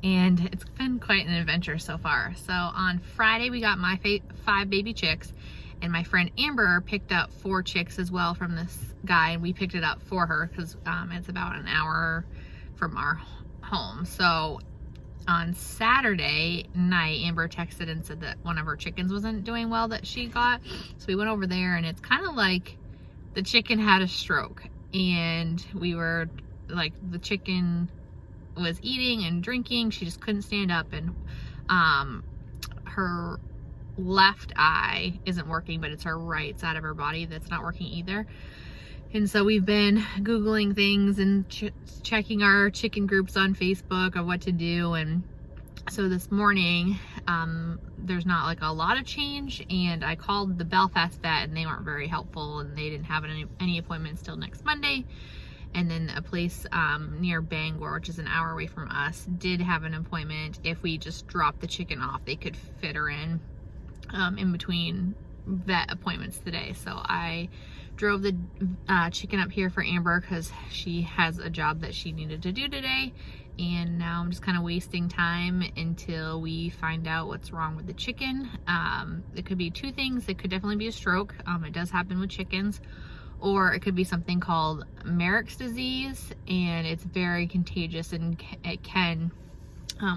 and it's been quite an adventure so far. So on Friday we got my 5 baby chicks, and my friend Amber picked up 4 chicks as well from this guy, and we picked it up for her because it's about an hour from our home. So on Saturday night, Amber texted and said that one of her chickens wasn't doing well that she got. So we went over there, and it's kind of like the chicken had a stroke, and we were like, the chicken was eating and drinking. She just couldn't stand up, and her left eye isn't working, but it's her right side of her body that's not working either. And so we've been Googling things and checking our chicken groups on Facebook of what to do. And so this morning, there's not like a lot of change, and I called the Belfast vet and they weren't very helpful, and they didn't have any appointments till next Monday. And then a place near Bangor, which is an hour away from us, did have an appointment. If we just dropped the chicken off, they could fit her in between vet appointments today. So I drove the chicken up here for Amber because she has a job that she needed to do today, and now I'm just kind of wasting time until we find out what's wrong with the chicken. It could be 2 things. It could definitely be a stroke. It does happen with chickens. Or it could be something called Marek's disease, and it's very contagious, and it can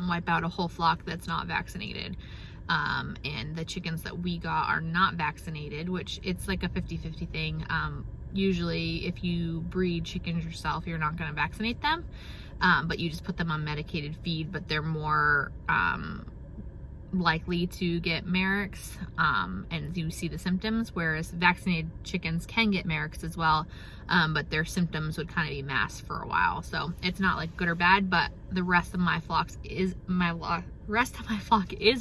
wipe out a whole flock that's not vaccinated. And the chickens that we got are not vaccinated, which it's like a 50-50 thing. Usually if you breed chickens yourself, you're not going to vaccinate them, but you just put them on medicated feed, but they're more likely to get Marek's, and you see the symptoms, whereas vaccinated chickens can get Marek's as well, but their symptoms would kind of be masked for a while. So it's not like good or bad, but the rest of my flock is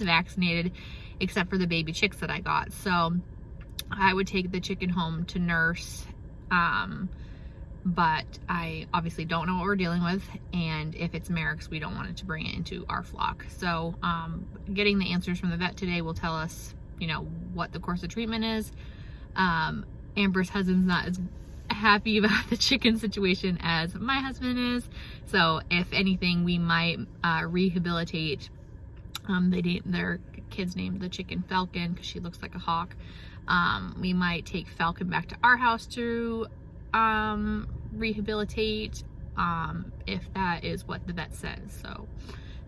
vaccinated, except for the baby chicks that I got. So I would take the chicken home to nurse, but I obviously don't know what we're dealing with, and if it's Marek's, we don't want it to bring it into our flock. So getting the answers from the vet today will tell us, you know, what the course of treatment is. Amber's husband's not as happy about the chicken situation as my husband is, so if anything, we might rehabilitate. Their kids named the chicken Falcon because she looks like a hawk. We might take Falcon back to our house to rehabilitate, if that is what the vet says. So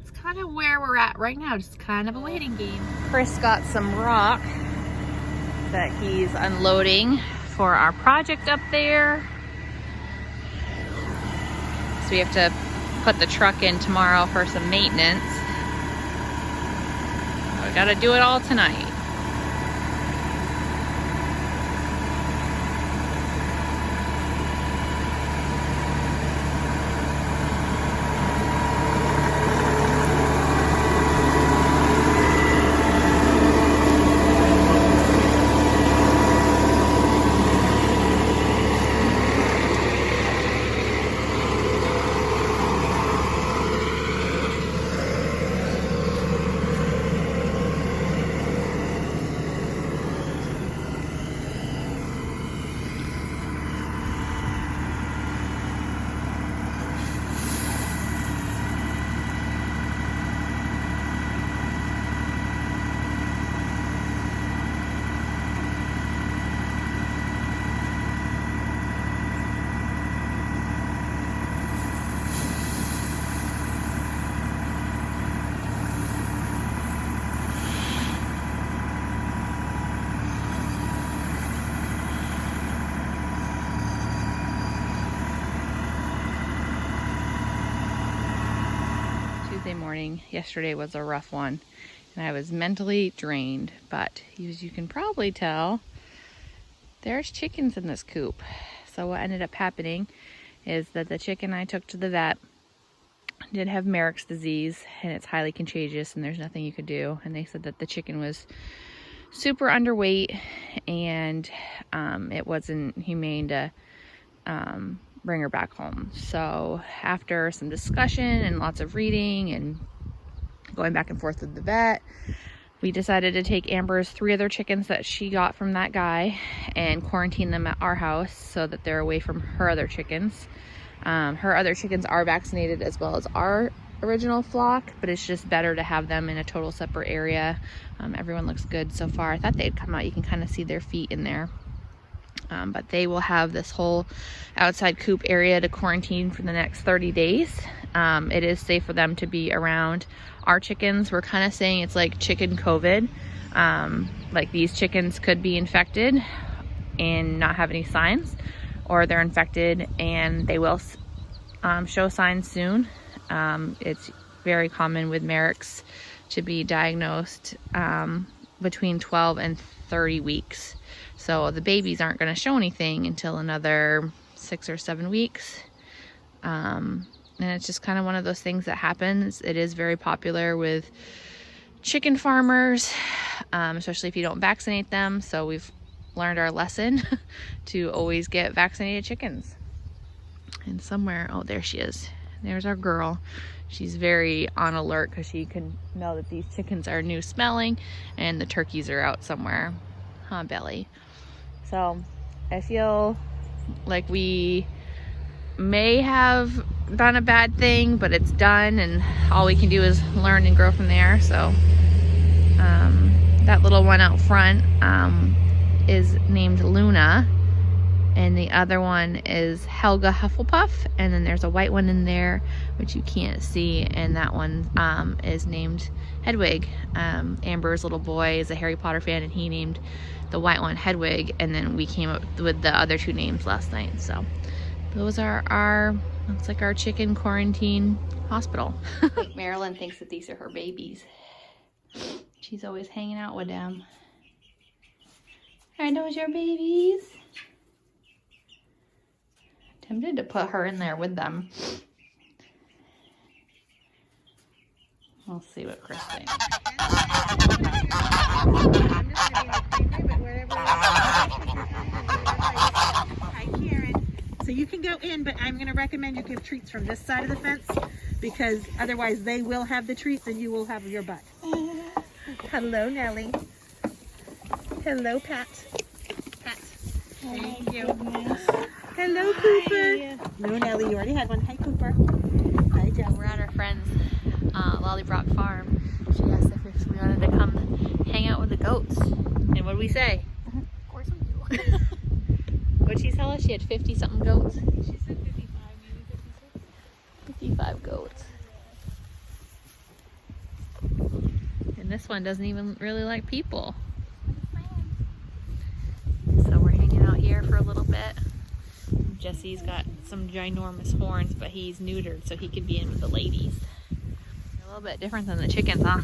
it's kind of where we're at right now, just kind of a waiting game. Chris got some rock that he's unloading for our project up there, so we have to put the truck in tomorrow for some maintenance. We gotta do it all tonight. Morning. Yesterday was a rough one, and I was mentally drained, but as you can probably tell, there's chickens in this coop. So what ended up happening is that the chicken I took to the vet did have Marek's disease, and it's highly contagious, and there's nothing you could do. And they said that the chicken was super underweight, and it wasn't humane to bring her back home. So after some discussion and lots of reading and going back and forth with the vet, we decided to take Amber's 3 other chickens that she got from that guy and quarantine them at our house so that they're away from her other chickens. Her other chickens are vaccinated as well as our original flock, but it's just better to have them in a total separate area. Everyone looks good so far. I thought they'd come out. You can kind of see their feet in there. But they will have this whole outside coop area to quarantine for the next 30 days. It is safe for them to be around our chickens. We're kind of saying it's like chicken COVID. Like these chickens could be infected and not have any signs, or they're infected and they will show signs soon. It's very common with Marek's to be diagnosed between 12 and 30 weeks. So the babies aren't going to show anything until another 6 or 7 weeks. And it's just kind of one of those things that happens. It is very popular with chicken farmers, especially if you don't vaccinate them. So we've learned our lesson to always get vaccinated chickens. And somewhere, oh, there she is. There's our girl. She's very on alert because she can know that these chickens are new smelling and the turkeys are out somewhere. Huh, Belly? So I feel like we may have done a bad thing, but it's done and all we can do is learn and grow from there. So that little one out front is named Luna, and the other one is Helga Hufflepuff, and then there's a white one in there which you can't see, and that one is named Hedwig. Amber's little boy is a Harry Potter fan and he named the white one Hedwig, and then we came up with the other two names last night. So those are our, looks like our chicken quarantine hospital. Marilyn thinks that these are her babies. She's always hanging out with them. Are those your babies? Tempted to put her in there with them. We'll see what Chris thinks. Hi, Karen. So you can go in, but I'm going to recommend you give treats from this side of the fence, because otherwise they will have the treats and you will have your butt. Hello, Nellie. Hello, Pat. Pat. Thank you. Hello, Cooper. No, Nellie, you already had one. Hi, Cooper. Hi, Jess. We're at our friend's Lollybrock farm. She asked if we wanted to come hang out with the goats. And what did we say? Of course we do. What did she tell us? She had 50 something goats? She said 55, maybe 56. 55 goats. And this one doesn't even really like people. So we're hanging out here for a little bit. Jesse's got some ginormous horns, but he's neutered, so he can be in with the ladies. A little bit different than the chickens, huh?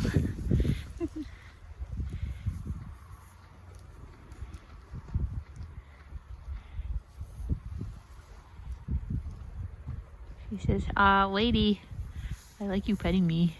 She says, lady, I like you petting me.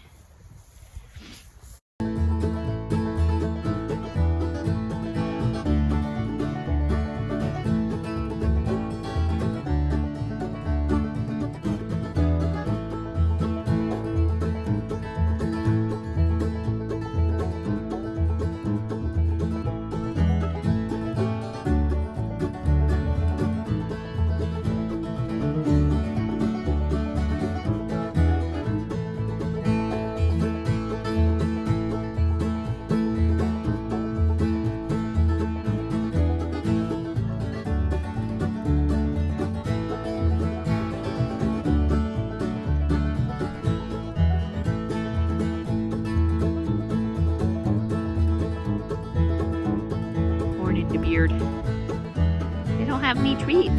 Beard. They don't have any treats,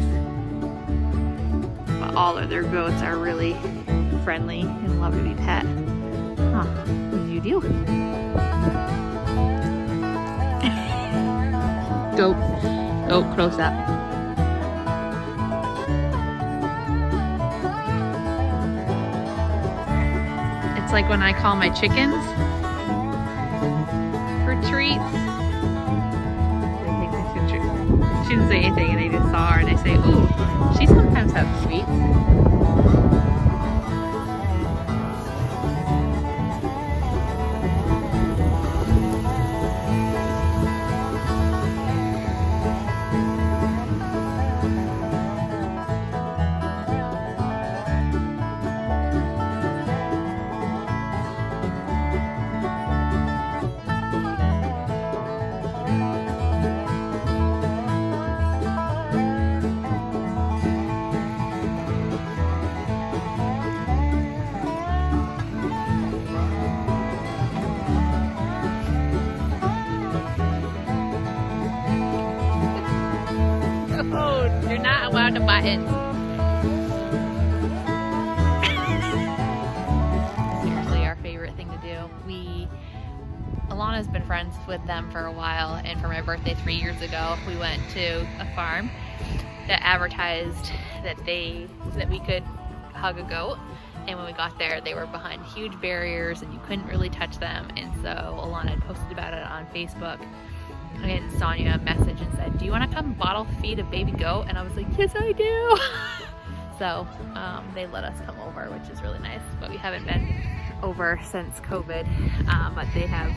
but all of their goats are really friendly and love to be pet. Huh? What did you do? Goat, close up. It's like when I call my chickens for treats. She didn't say anything, and they just saw her and they say, ooh, she sometimes has sweets. No, you're not allowed to button. Seriously, our favorite thing to do. Alana's been friends with them for a while, and for my birthday 3 years ago, we went to a farm that advertised that we could hug a goat. And when we got there, they were behind huge barriers and you couldn't really touch them. And so Alana had posted about it on Facebook. And Sonia messaged and said, "Do you want to come bottle feed a baby goat?" And I was like, "Yes, I do." So they let us come over, which is really nice. But we haven't been over since COVID. But they have,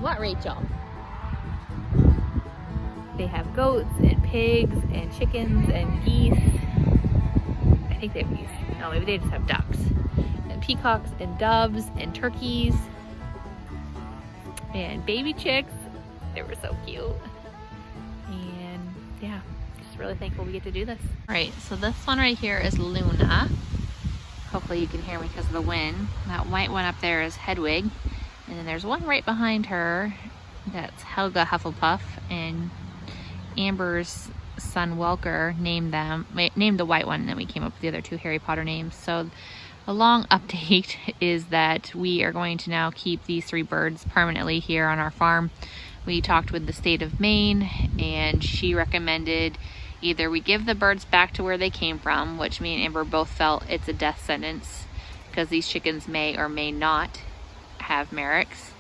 what, Rachel? They have goats and pigs and chickens and geese. I think they have geese. No, maybe they just have ducks. And peacocks and doves and turkeys and baby chicks. They were so cute. And yeah, just really thankful we get to do this. All right, so this one right here is Luna. Hopefully you can hear me because of the wind. That white one up there is Hedwig. And then there's one right behind her that's Helga Hufflepuff, and Amber's son Welker named the white one, and then we came up with the other 2 Harry Potter names. So a long update is that we are going to now keep these 3 birds permanently here on our farm. We talked with the state of Maine, and she recommended either we give the birds back to where they came from, which me and Amber both felt it's a death sentence because these chickens may or may not have Mareks.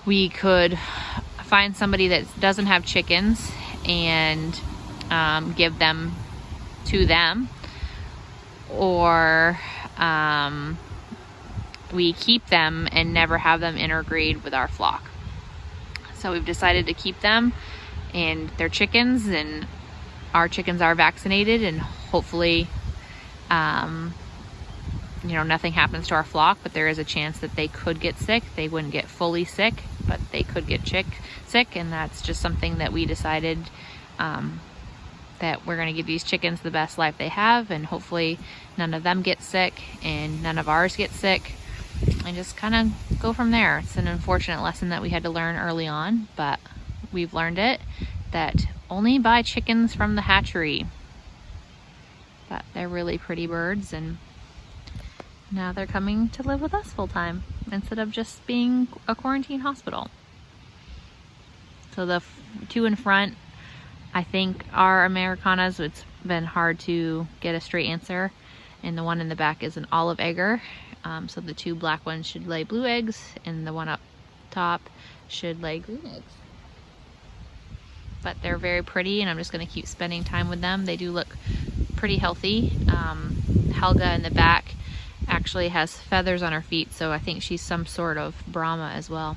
We could find somebody that doesn't have chickens and give them to them, or we keep them and never have them interbreed with our flock. So we've decided to keep them, and they're chickens, and our chickens are vaccinated, and hopefully you know, nothing happens to our flock, but there is a chance that they could get sick. They wouldn't get fully sick, but they could get sick, and that's just something that we decided that we're going to give these chickens the best life they have, and hopefully none of them get sick and none of ours get sick, and just kind of go from there. It's an unfortunate lesson that we had to learn early on, but we've learned it, that only buy chickens from the hatchery. But they're really pretty birds, and now they're coming to live with us full time instead of just being a quarantine hospital. So the 2 in front, I think, are Americanas. It's been hard to get a straight answer. And the one in the back is an olive egger. So the 2 black ones should lay blue eggs, and the one up top should lay green eggs. But they're very pretty, and I'm just going to keep spending time with them. They do look pretty healthy. Helga in the back actually has feathers on her feet, so I think she's some sort of Brahma as well.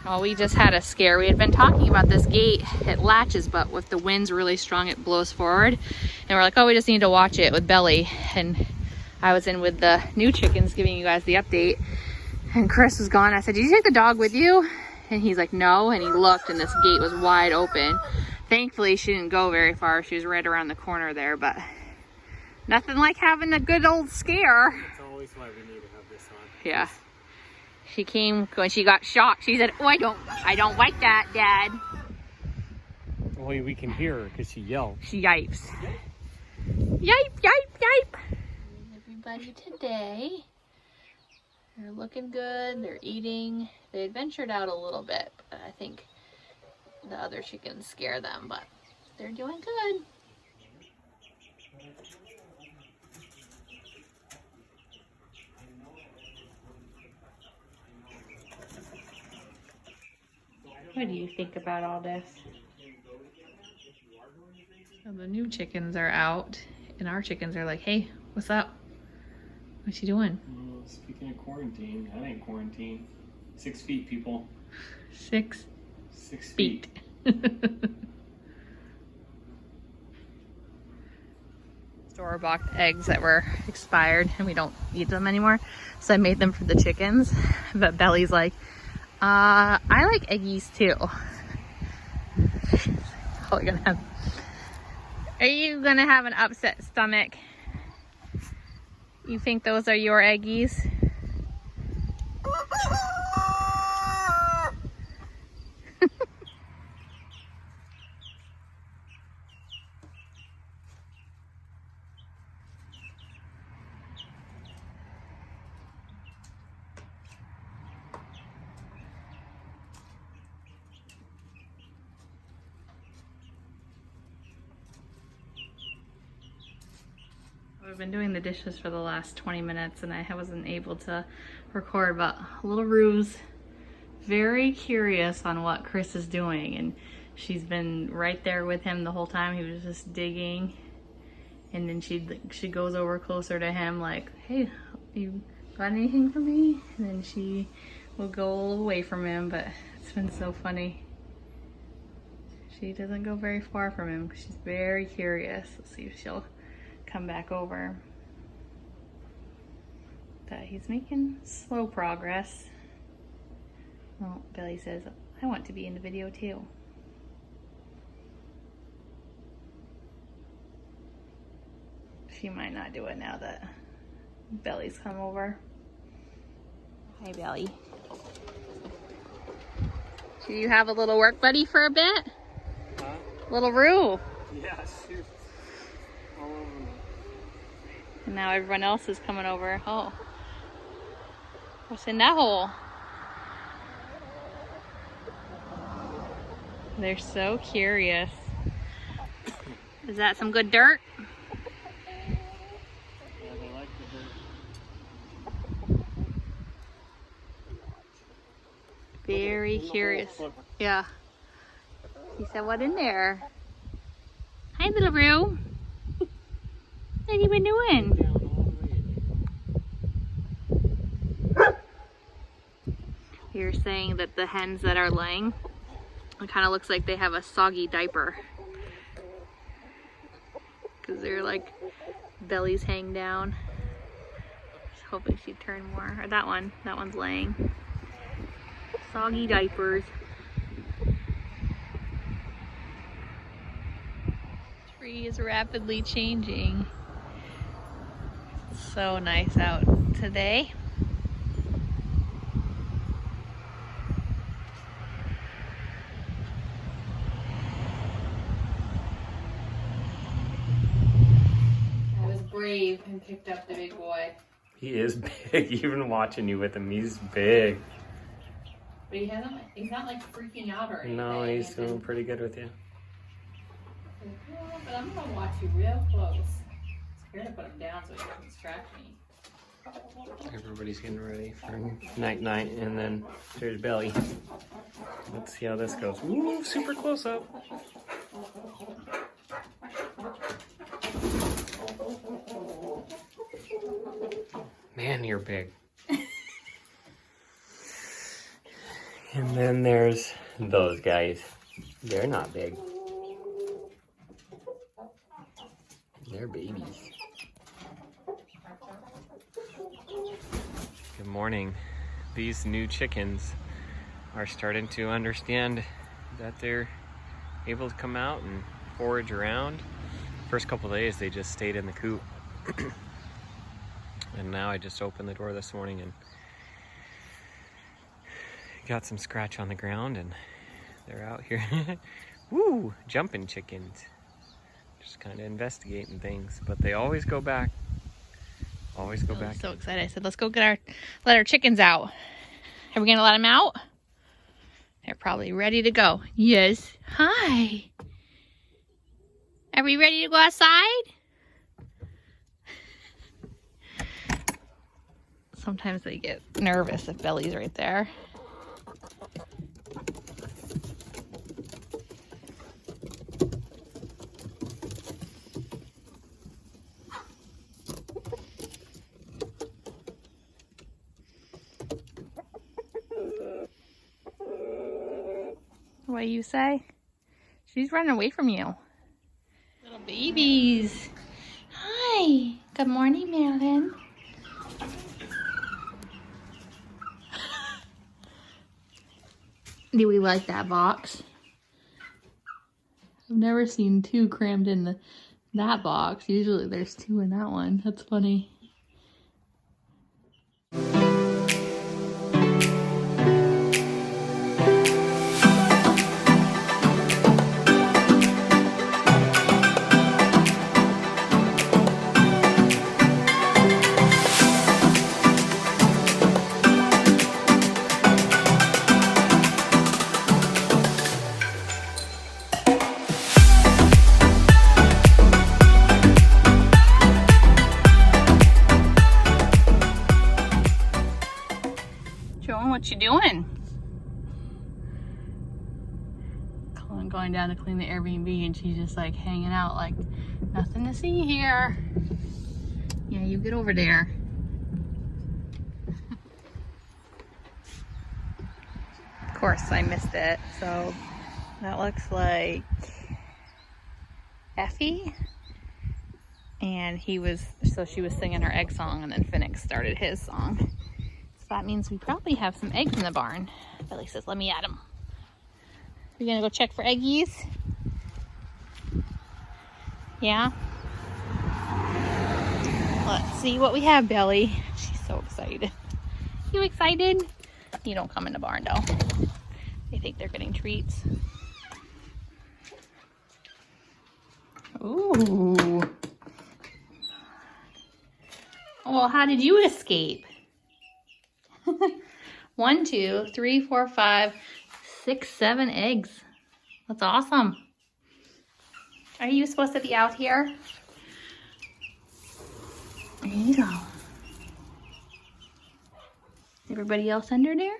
Well, we just had a scare. We had been talking about this gate. It latches, but if the wind's really strong, it blows forward. And we're like, oh, we just need to watch it with Belly. And I was in with the new chickens giving you guys the update. And Chris was gone. I said, did you take the dog with you? And he's like, no. And he looked, and this gate was wide open. Thankfully, she didn't go very far. She was right around the corner there, but nothing like having a good old scare. That's always why we need to have this on. Yeah. She came when she got shocked. She said, oh, I don't like that, Dad. Well, we can hear her because she yelled. She yipes. Yipe, yipe, yipe. Everybody today. They're looking good. They're eating. They had ventured out a little bit, but I think the other chickens scare them, but they're doing good. What do you think about all this? So the new chickens are out, and our chickens are like, hey, what's up? What's she doing? Well, speaking of quarantine, I ain't quarantine. 6 feet, people. 6 feet. Store-bought eggs that were expired, and we don't eat them anymore. So I made them for the chickens. But Belly's like, I like eggies too. Are you gonna have an upset stomach? You think those are your eggies? I've been doing the dishes for the last 20 minutes and I wasn't able to record, but little Rue's very curious on what Chris is doing, and she's been right there with him the whole time. He was just digging, and then she goes over closer to him like, hey, you got anything for me? And then she will go away from him, but it's been so funny. She doesn't go very far from him because she's very curious. Let's see if she'll come back over. But he's making slow progress. Well, Billy says, I want to be in the video too. She might not do it now that Belly's come over. Hi, Belly. Do you have a little work buddy for a bit? Huh? Little Rue. Yeah, shoot. All over me. And now everyone else is coming over. Oh. What's in that hole? They're so curious. Is that some good dirt? Yeah, they like the dirt. Very curious. Yeah. He said, what in there? Hi, little Rue. What have you been doing? You're saying that the hens that are laying, it kind of looks like they have a soggy diaper. Because they're like, bellies hang down. Just hoping she'd turn more. Or that one's laying. Soggy diapers. Tree is rapidly changing. So nice out today. I was brave and picked up the big boy. He is big. Even watching you with him, he's big. But he's not like freaking out or anything. No, he's doing pretty good with you. But I'm gonna watch you real close. I'm scared to put him down so he doesn't scratch me. Everybody's getting ready for night, and then there's Belly. Let's see how this goes. Ooh, super close up. Man, you're big. And then there's those guys. They're not big. They're babies. Good morning. These new chickens are starting to understand that they're able to come out and forage around. First couple of days they just stayed in the coop. And now I just opened the door this morning and got some scratch on the ground, and they're out here. Woo! Jumping chickens. Just kind of investigating things, but they always go back. Always go back. I'm so excited. I said, let's go let our chickens out. Are we gonna let them out? They're probably ready to go. Yes. Hi. Are we ready to go outside? Sometimes they get nervous if Belly's right there. What do you say? She's running away from you. Little babies. Hi. Good morning, Malin. Do we like that box? I've never seen two crammed in that box. Usually there's two in that one. That's funny. What you doing? I'm going down to clean the Airbnb and she's just like hanging out like nothing to see here. Yeah, you get over there. Of course I missed it. So that looks like Effie. And she was singing her egg song and then Phoenix started his song. So that means we probably have some eggs in the barn. Billy says, let me at them. We're gonna go check for eggies. Yeah. Let's see what we have, Belly. She's so excited. You excited? You don't come in the barn though. They think they're getting treats. Ooh. Well, how did you escape? 1, 2, 3, 4, 5, 6, 7 eggs. That's awesome. Are you supposed to be out here? There you go. Everybody else under there?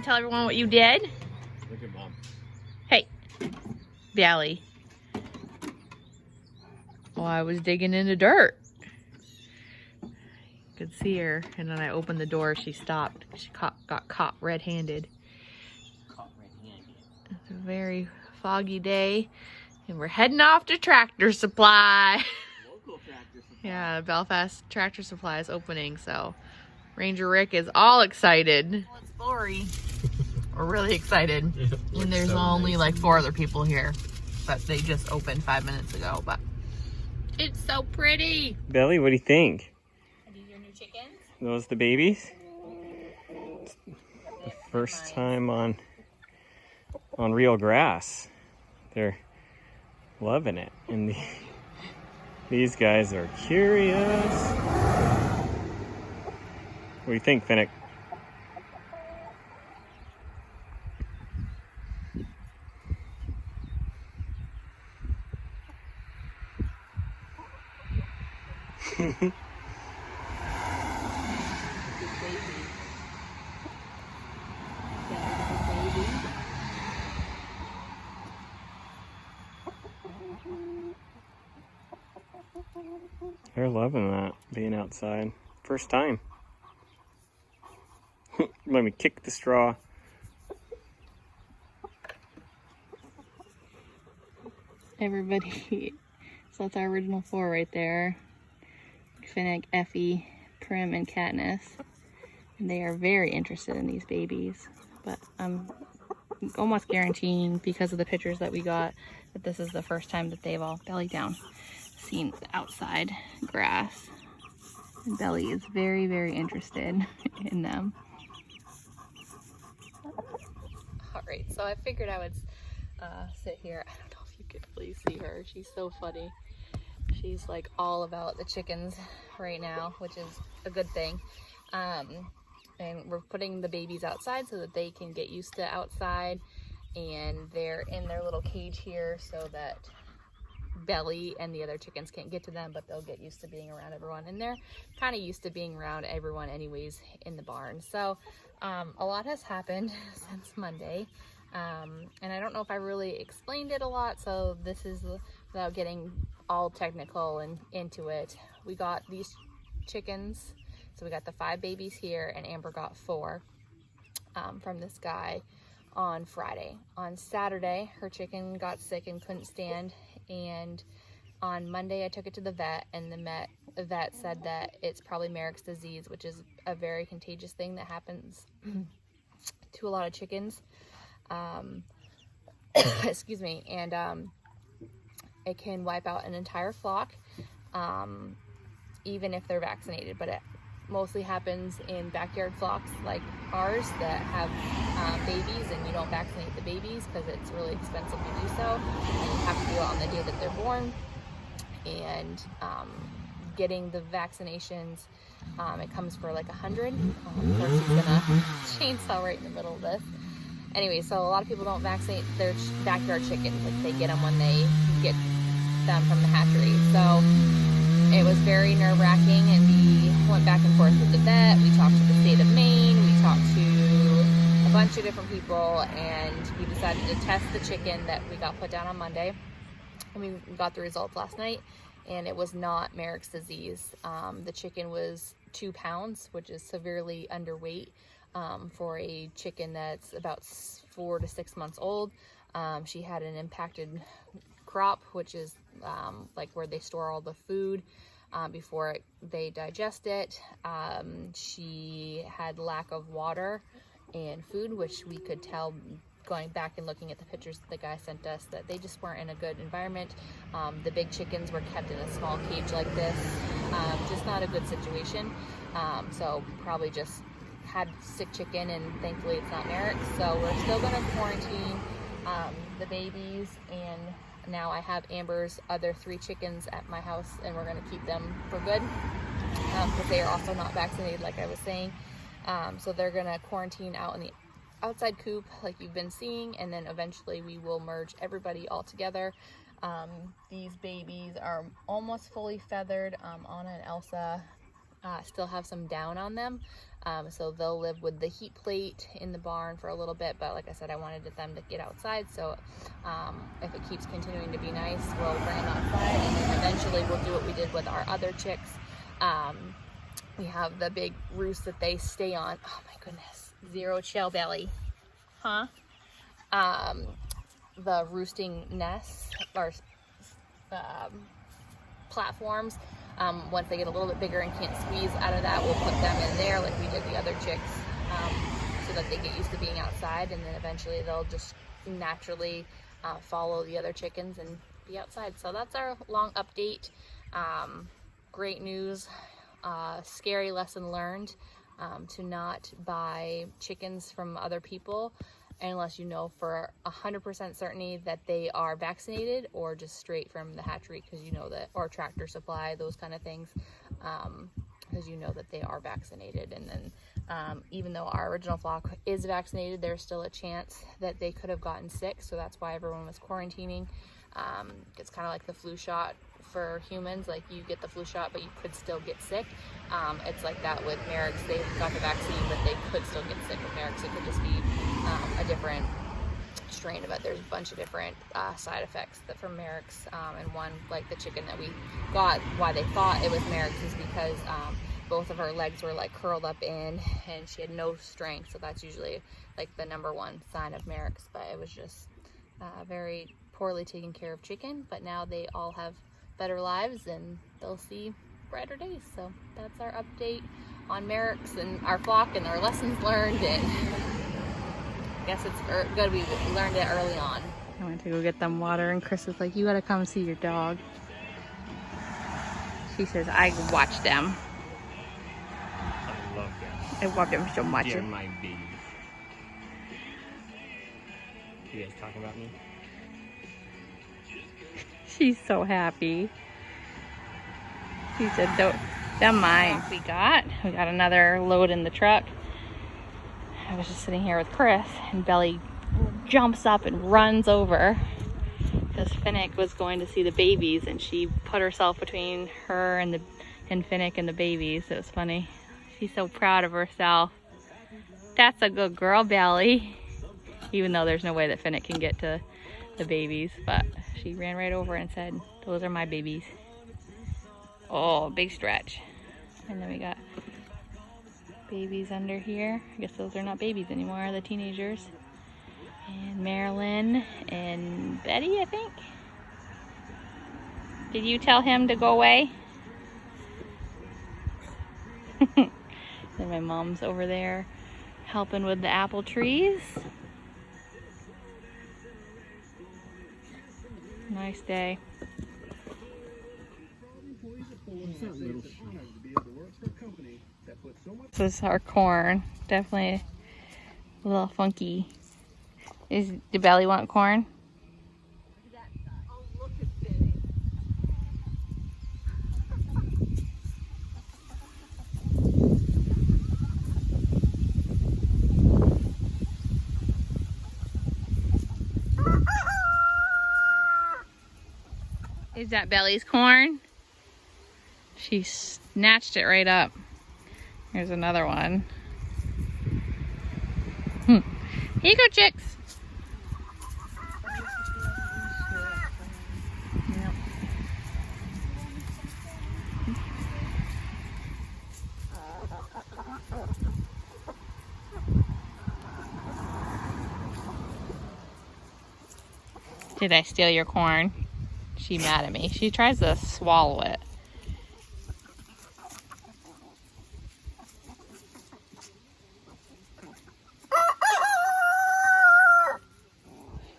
Tell everyone what you did? Look at Mom. Hey, Belly. Well, I was digging in the dirt. You could see her, and then I opened the door. She stopped. She got caught red-handed. It's a very foggy day, and we're heading off to Tractor Supply. Local Tractor Supply. Yeah, Belfast Tractor Supply is opening, so Ranger Rick is all excited. Well, it's Lori. We're really excited. And there's only like 4 other people here, but they just opened 5 minutes ago. But it's so pretty. Belly, what do you think? Are these your new chickens? Those the babies? It's the first time on real grass. They're loving it, and these guys are curious. What do you think, Finnick? They're loving that, being outside. First time. Let me kick the straw. Everybody, so that's our original 4 right there. Finnick, Effie, Prim, and Katniss. And they are very interested in these babies. But I'm almost guaranteeing, because of the pictures that we got, that this is the first time that they've all, belly down, seen the outside grass. And Belly is very, very interested in them. Alright, so I figured I would sit here. I don't know if you could please see her. She's so funny. She's like all about the chickens right now, which is a good thing. And we're putting the babies outside so that they can get used to outside. and they're in their little cage here so that Belly and the other chickens can't get to them, but they'll get used to being around everyone, and they're kind of used to being around everyone anyways in the barn. So a lot has happened since Monday, and I don't know if I really explained it a lot, so this is without getting all technical and into it. We got these chickens, so we got the 5 babies here, and Amber got 4 from this guy on Friday. On Saturday, her chicken got sick and couldn't stand, and on Monday I took it to the vet, and the vet said that it's probably Marek's disease, which is a very contagious thing that happens to a lot of chickens. Excuse me, and it can wipe out an entire flock, even if they're vaccinated, but it mostly happens in backyard flocks like ours that have babies, and you don't vaccinate the babies because it's really expensive to do so, and you have to do it on the day that they're born. And getting the vaccinations, it comes for like $100. Of course, he's gonna chainsaw right in the middle of this. Anyway, so a lot of people don't vaccinate their backyard chickens. Like, they get them when they get them from the hatchery. So it was very nerve-wracking, and we went back and forth with the vet. We talked to the state of Maine. We talked to a bunch of different people, and we decided to test the chicken that we got put down on Monday. And we got the results last night, and it was not Marek's disease. The chicken was 2 pounds, which is severely underweight for a chicken that's about 4 to 6 months old. She had an impacted crop, which is like where they store all the food before they digest it. She had lack of water and food, which we could tell going back and looking at the pictures that the guy sent us, that they just weren't in a good environment. The big chickens were kept in a small cage like this, just not a good situation. So probably just had sick chicken, and thankfully it's not Marek's. So we're still going to quarantine the babies, and now I have Amber's other 3 chickens at my house, and we're going to keep them for good because they are also not vaccinated, like I was saying. So they're going to quarantine out in the outside coop like you've been seeing, and then eventually we will merge everybody all together. These babies are almost fully feathered. Anna and Elsa still have some down on them, so they'll live with the heat plate in the barn for a little bit, but like I said, I wanted them to get outside, so if it keeps continuing to be nice, we'll bring them outside, and then eventually we'll do what we did with our other chicks. We have the big roost that they stay on. Oh my goodness, zero shell belly, huh? The roosting nests or platforms. Once they get a little bit bigger and can't squeeze out of that, we'll put them in there like we did the other chicks, so that they get used to being outside, and then eventually they'll just naturally follow the other chickens and be outside. So that's our long update. Great news, scary lesson learned, to not buy chickens from other people unless you know for 100% certainty that they are vaccinated, or just straight from the hatchery, because you know that, or Tractor Supply, those kind of things, because you know that they are vaccinated. And then even though our original flock is vaccinated, there's still a chance that they could have gotten sick, so that's why everyone was quarantining. It's kind of like the flu shot for humans, like you get the flu shot but you could still get sick. It's like that with Marek's. They got the vaccine but they could still get sick with Marek's. It could just be a different strain of it. There's a bunch of different side effects that from Marek's, and one, like the chicken that we got, why they thought it was Marek's is because both of her legs were like curled up in, and she had no strength, so that's usually like the #1 sign of Marek's. But it was just very poorly taken care of chicken, but now they all have better lives and they'll see brighter days. So that's our update on Marek's and our flock and our lessons learned, and I guess it's good we learned it early on. I went to go get them water, and Chris was like, you gotta come see your dog. She says, I watch them. I love them. I love them so much. They're my babies. You guys talking about me? She's so happy. She said, they're mine. We got another load in the truck. I was just sitting here with Chris, and Belly jumps up and runs over because Finnick was going to see the babies, and she put herself between her and Finnick and the babies. It was funny. She's so proud of herself. That's a good girl, Belly. Even though there's no way that Finnick can get to the babies, but she ran right over and said, "Those are my babies." Oh, big stretch. And then we got babies under here. I guess those are not babies anymore, the teenagers. And Marilyn and Betty, I think. Did you tell him to go away? Then my mom's over there helping with the apple trees. Nice day. This is our corn. Definitely a little funky. Did Belly want corn? Is that Belly's corn? She snatched it right up. Here's another one. Here you go, chicks. Yep. Did I steal your corn? She's mad at me. She tries to swallow it.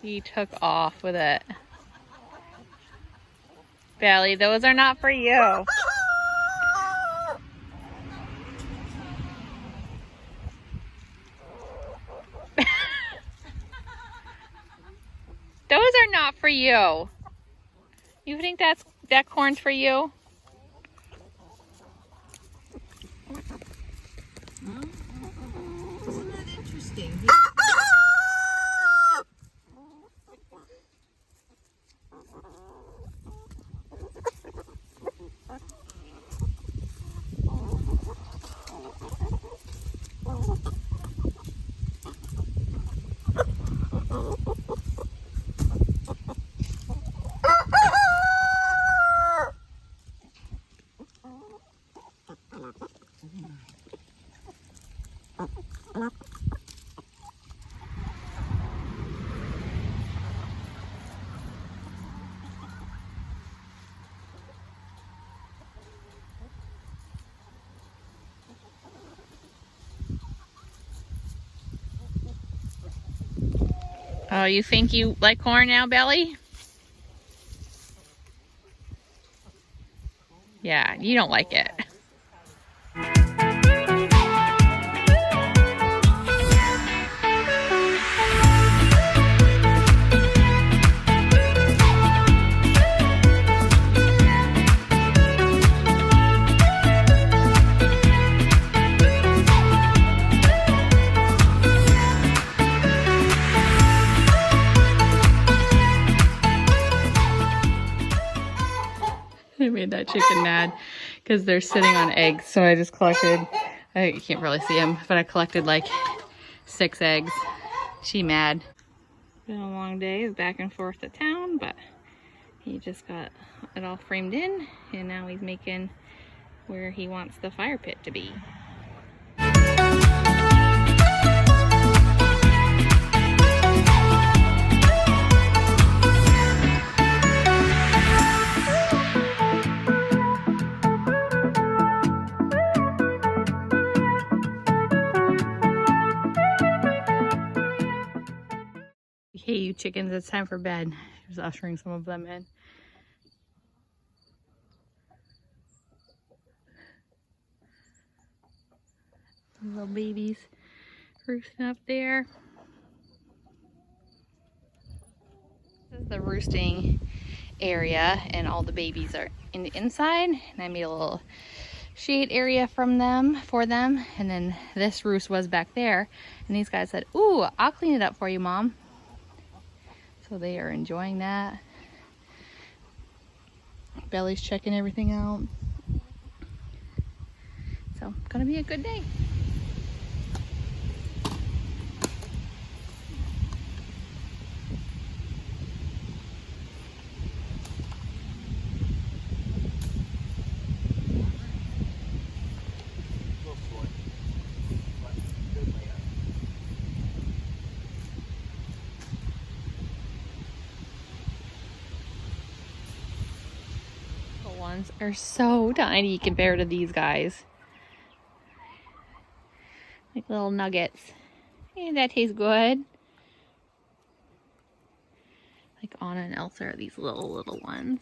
She took off with it. Belly, those are not for you. Those are not for you. You think that corn's for you? Isn't that interesting? Oh, you think you like corn now, Belly? Yeah, you don't like it. I made that chicken mad because they're sitting on eggs. So I just collected, I can't really see them, but I collected like 6 eggs. She mad. Been a long day, back and forth to town, but he just got it all framed in, and now he's making where he wants the fire pit to be. Hey, you chickens, it's time for bed. Just ushering some of them in. Little babies roosting up there. This is the roosting area, and all the babies are in the inside. And I made a little shade area for them. And then this roost was back there. And these guys said, "Ooh, I'll clean it up for you, Mom." So they are enjoying that. Belly's checking everything out. So, gonna be a good day. The ones are so tiny compared to these guys. Like little nuggets. And that tastes good. Like Anna and Elsa are these little ones.